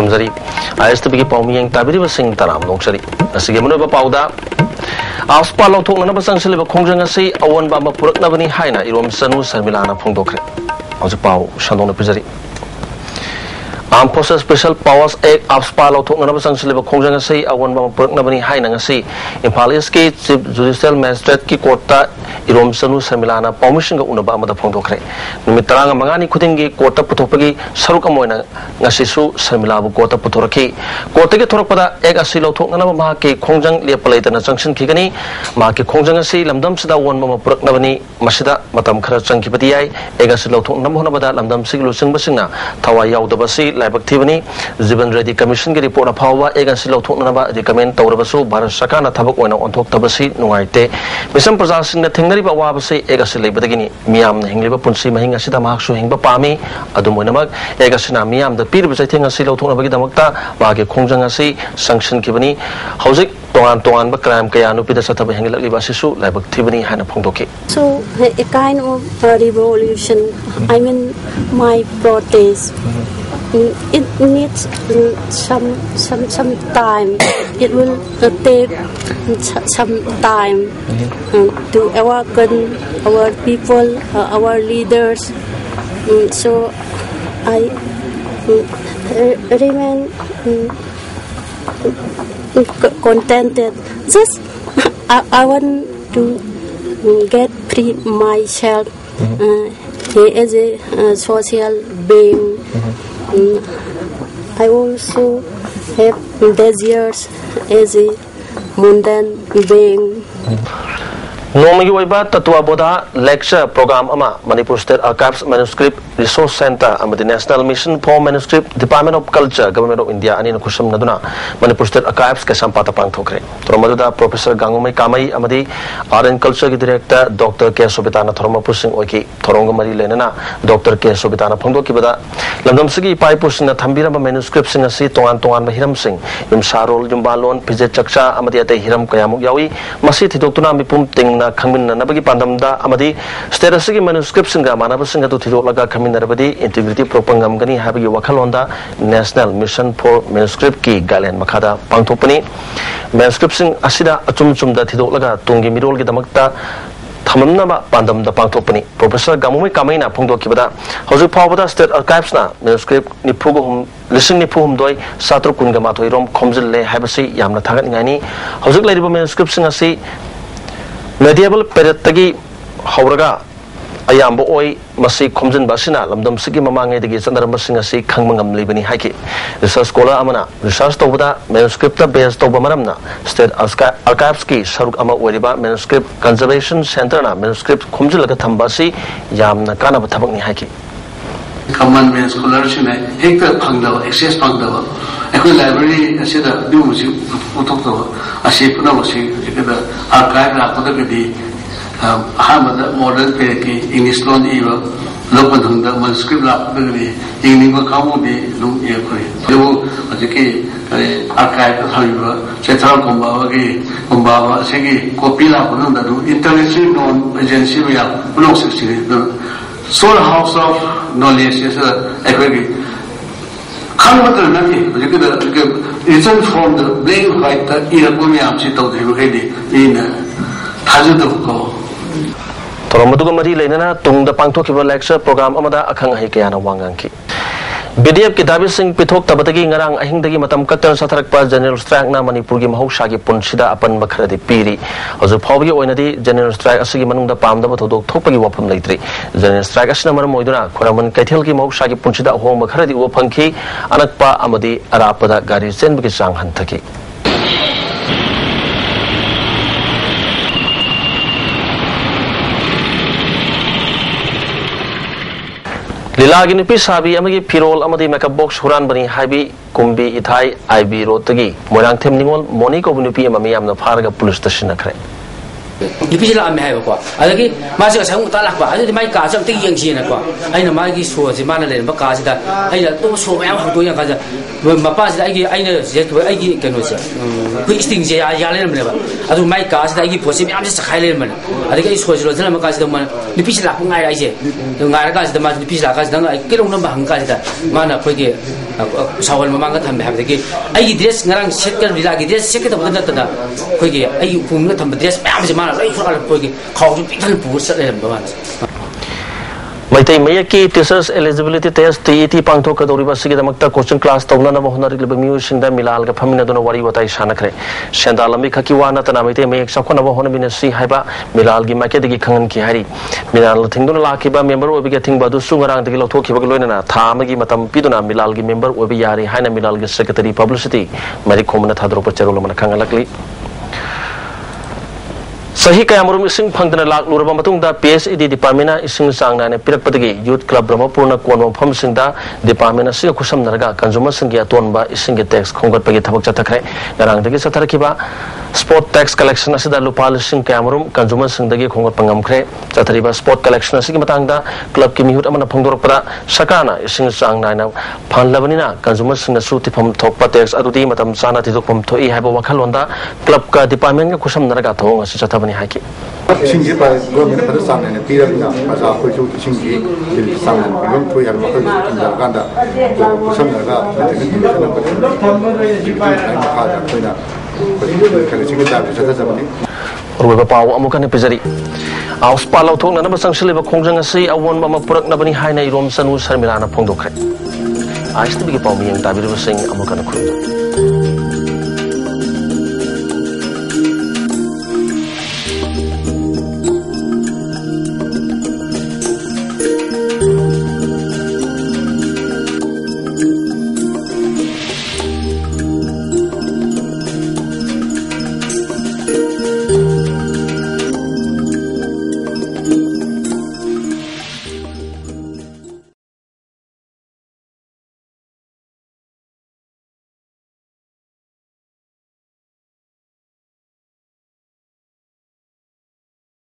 थमजरी ISTV की पाउमियंग ताबिरी busing तराम नोंसरी असिगे मनोबा पाउदा आस्पा लौथोंगनबा संगसिलिबा खोंजंग असि अवनबा अमा पुरकनबनी हाइना इरोम सनु शर्मिलाना फोंदोखरे हौजि पाउ सन्दोंना पिजरी Armed Forces Special Powers Act AFSPA लौथोंगनबा संगसिलिबा खोंजंग असि अवनबा अमा पुरकनबनी हाइना ngasi Imphal East की Chief Judicial Magistrate की कोर्टा इरोम सनु शर्मिलाना पाउमिशंग उनबा अमदा फोंदोखरे निमित तरांग मंगानी खुदिंगी कोर्टा पुथोपगी सरुक अमोयना ngasisu शर्मिलाबु कोर्टा पुथोरखी कोर्टा के थोरकपदा एक असि लौथोंगनबा माके खोंजंग लेपलेतना जंक्शन खिगनी माके खोंजंग असि लमदम सिदा वनबा अमा पुरकनबनी मसिदा मतम खरा चंखिबदी याय एक असि लौथोंगनबा होनबदा लमदम सिग लुसिंगबसिंगना थवा यावदबसि लाइबक थिबनी जीवन रेड्डी कमीशन की रिपोर्ट अफावा एक असि लौथोंगनबा रिकमेंड तौरबसु भारत सरकारना थबक ओइना ओंथोक्तबसि नुंगाइते मिसम प्रजासिंगना थेंगनरिबा वाबसि एक असि लेबदगिनी मियामना हिंगलिबा पुंसि महिंग असिदा महाकसु हिंगबा पामी अदुमोइनमक एक असि मियामदा पीरिबा चैथेंग असि लौथोंगनबगी दमकता मागे खोंजंग असि संक्शन खिबनी हौजिक तोंगान तोंगान क्राइम कया नुपिदा सथब हिंगलगलिबा असिसु लाइबक थिबनी हाना फोंदोके So a kind of revolution, I mean my protest, it needs some time. It will take some time to awaken our people, our leaders. So I remain contented. Just I want to get free myself as a social being. I also have desires as a mundane being. नोमगी वैबा तत्वा बोधा lecture programme अमा Manipur state archives manuscript resource centre अमदि national mission for manuscript department of culture government of India अनि खुशम नदुना Manipur state archives के संपादक पांगथोखरे तोरमदुदा प्रोफेसर गांगुमै कामई अमदि आर्ट एंड कल्चर की डायरेक्टर डॉक्टर के सोबिताना थोरमपुसिंग ओइकी थोरंग मरी लेनना डॉक्टर के सोबिताना फोंदोकिबदा लमदमसिगी पाइपुसिंग थंबिरम मैन्युस्क्रिप्ट सिंग असि तोंगान तोंगान हिरम सिंग युमसारोल युमबालोन फिजे चक्चा अमदि अते हिरम कयामुक यावी मसि थिदोक्तुना मिपुम तिंग खंगमिननबगी पांदमदा अमदि स्टेट असigi मैन्युस्क्रिप्ट सिंगा मानबसिंग अदु थिदोलगा खंगमिनरबदी इंटीग्रिटी प्रोपंगमगनी हाबगी वखलोंदा नेशनल मिशन फॉर मैन्युस्क्रिप्ट की गाइडलाइन मखादा पांथोपनी मैन्युस्क्रिप्ट सिंग असिदा अचुमचुमदा थिदोलगा तुंगी मिरोलगी दमकता थमनबा पांदमदा पांथोपनी प्रोफेसर गामुमै कामैना फोंदोकिबदा हजु फावबदा स्टेट आर्काइव्सना मैन्युस्क्रिप्ट निफुगुम लिसिंग निफुगुम दोय सात्र कुनगा माथोय रोम खोमजिल्ले हाबसि यामना थागतनिङानि हजु लैरिबा मैन्युस्क्रिप्ट सिंग असि medieval period tagi hawraga ayamba oi masi khomjin basina lamdam sigi mamangai dagi sandaram basing asi khangmangam libani haiki research scholar amana research tawda manuscript based tawba maramna state archives ki saruk ama oiriba manuscript conservation center na manuscript khomjilaga thambasi yamna kana bathabak ni haiki common man scholarship ne ekta phangdawa access phangdawa ekoi library asida duji utokdawa asi puna wasi ekada archive la kodagadi ahamada modern pe ki English loan iwa lokpadhungda manuscript la kodagadi ingniba kamudi lu ekoi yo ajiki archive thaiba central kombawa segi copy la kodunda du international known agency ya block section soul house of knowledge is a Kanwata Naki, written from the black and white Iraqomi Amsito in Tajuduko. Toromaduga Mari Lenana, Tung the Pangtokiva lecture program Amada Akang Hikayana Wanganki. BDF की दाबी Singh पिथोक तबतगी ngarang ahing dagi matam katan satharakpa general strike na manipur gi mahausa gi punchida apan bakhradi piri hozu phawgi oinadi general strike asigi manungda pamdaba thodok thokpagi wafam leitri general strike asina maram oiduna khoraman kaithel gi mahausa gi punchida hong bakhradi wo phangki anakpa amadi arapada gari chenbagi sang hanthaki Lilagi nupi sabi amagi pirol amadi makeup box huran bani haibi kumbi ithai IB road tagi moirang them ningol moni ko nupi amami amna pharga police station nakre ꯅꯨꯄꯤꯁꯤ ꯂꯥꯛꯑꯝꯃꯦ ꯍꯥꯏꯕꯀꯣ ꯑꯗꯒꯤ ꯃꯥꯁꯤ ꯉꯁꯥꯏ ꯑꯃꯨꯛ ꯇꯥꯜꯂꯛꯄ ꯑꯗꯨꯗꯤ ꯃꯥꯒꯤ ꯀꯥꯁꯦ ꯑꯝꯇ ꯌꯦꯡꯁꯤꯅꯀꯣ ꯑꯩꯅ ꯃꯥꯒꯤ ꯁꯣꯁꯤ ꯃꯥꯅ ꯂꯩꯔꯝꯕ ꯀꯥꯁꯤꯗ ꯑꯩꯅ ꯑꯇꯣꯞꯄ ꯁꯣ ꯃꯌꯥꯝ ꯍꯥꯡꯗꯣꯛ ꯌꯦꯡꯀꯥꯟꯗ ꯃꯄꯥꯁꯤꯗ ꯑꯩꯅ ꯑꯩꯒꯤ ꯀꯩꯅꯣꯁꯦ ꯑꯩꯈꯣꯏ ꯏꯁꯇꯤꯡꯁꯦ ꯌꯥ ꯂꯩꯔꯝꯕꯅꯦꯕ ꯑꯗꯨ ꯃꯥꯒꯤ ꯀꯥꯁꯤꯗ ꯑꯩꯒꯤ ꯄꯣꯠꯁꯦ ꯃꯌꯥꯝꯁꯦ ꯆꯈꯥꯏ ꯂꯩꯔꯝꯕꯅꯦ ꯑꯗꯒꯤ ꯑꯩ ꯁꯣꯁꯤ ꯂꯣꯟꯁꯤꯜꯂꯝꯕ ꯀꯥꯟꯁꯤꯗ ꯅꯨꯄꯤꯁꯤ ꯂꯥꯛꯄ ꯉꯥꯏꯔꯦ ꯑꯩꯁꯦ ꯉꯥꯏꯔꯀꯥꯟꯁꯤꯗ ꯃꯥꯁꯤ ꯅꯨꯄꯤꯁꯤ ꯂꯥꯛꯀꯥꯟꯁꯤꯗ ꯑꯩ ꯀꯩꯗꯧꯅꯕ ꯍꯪꯀꯥꯟꯁꯤꯗ ꯃꯥꯅ ꯑꯩꯈꯣꯏꯒꯤ ꯁꯥꯋꯜ ꯃꯃꯥꯡꯗ ꯊꯝꯃꯦ ꯍꯥꯏꯕꯗꯒꯤ ꯑꯩꯒꯤ ꯗ꯭ꯔꯦꯁ ꯉꯔꯥꯡ ꯁꯦꯠꯀꯗꯕ ꯂꯤꯂꯥꯒꯤ ꯗ꯭ꯔꯦꯁ ꯁꯦꯠꯀꯗꯕꯗ ꯅꯠꯇꯅ ꯑꯩꯈꯣꯏꯒꯤ ꯑꯩꯒꯤ ꯎꯄꯨꯝꯗ ꯊꯝꯕ ꯗ꯭ꯔꯦꯁ ꯃꯌꯥꯝꯁꯦ ꯃꯥꯅ ꯂꯣꯏ ꯐꯨꯔꯛꯑꯒ ꯑꯩꯈꯣꯏꯒꯤ ꯈꯥꯎꯁꯨ ꯄꯤꯛꯊꯟ ꯄꯨꯔ ꯆꯠ ꯂꯩꯔꯝꯕ ꯃꯥꯅ Maitai Mayaki Teachers Eligibility Test TET Pangthok Kadoriba Sigidamakta coaching class Taunana Honari Libamu Shinda Milal Famina Dona Wari Watai Shanakre Shandalami Kakiwana Tanamite Mayek Sakona Honabinasi Haiba Milal Gimakedi Kangan Kihari Milal Tinduna Lakiba member will be getting Badu Sungarang the Gilotoki Bagolena Tamagi Matam Piduna Milalgi member will be Yari Haina Milalgi Secretary Publicity Maricomana Hadropa Cherulama Kangalakli Sahi kaya marum ising pangdana lak luraba matungda PSED Department ising sangna ne pirakpadagi Youth Club Brahmapurna Kwanwam Phamsingda Department asiga kusam narga consumer singya tonba ising tax khonggatpagi thabak chathakre narangdagi satharakiba sport tax collection asida lupa lising kaya marum consumer singdagi khonggat pangamkhre chathariba sport collection asigi matangda club ki mihut amana phongdorpada sakana ising sangna na phanlabanina consumer singna su tifam thokpa tax adudi matam sana tidokpam thoi haiba wakhalonda club ka department ga kusam narga thong asi chathabani Haki. Singi by government for the sun and a period as a quick Singi, Sun and Pilum, we have in Uganda, some Ruba Pau Amukan Pizari. Our Spalo Tong and Sangsiliva Konjanga say a one Mama Purak Nabani Haina Rom Sanu Sarmilana Pondokre. I still be Pomi and David was saying Amukan Kuru.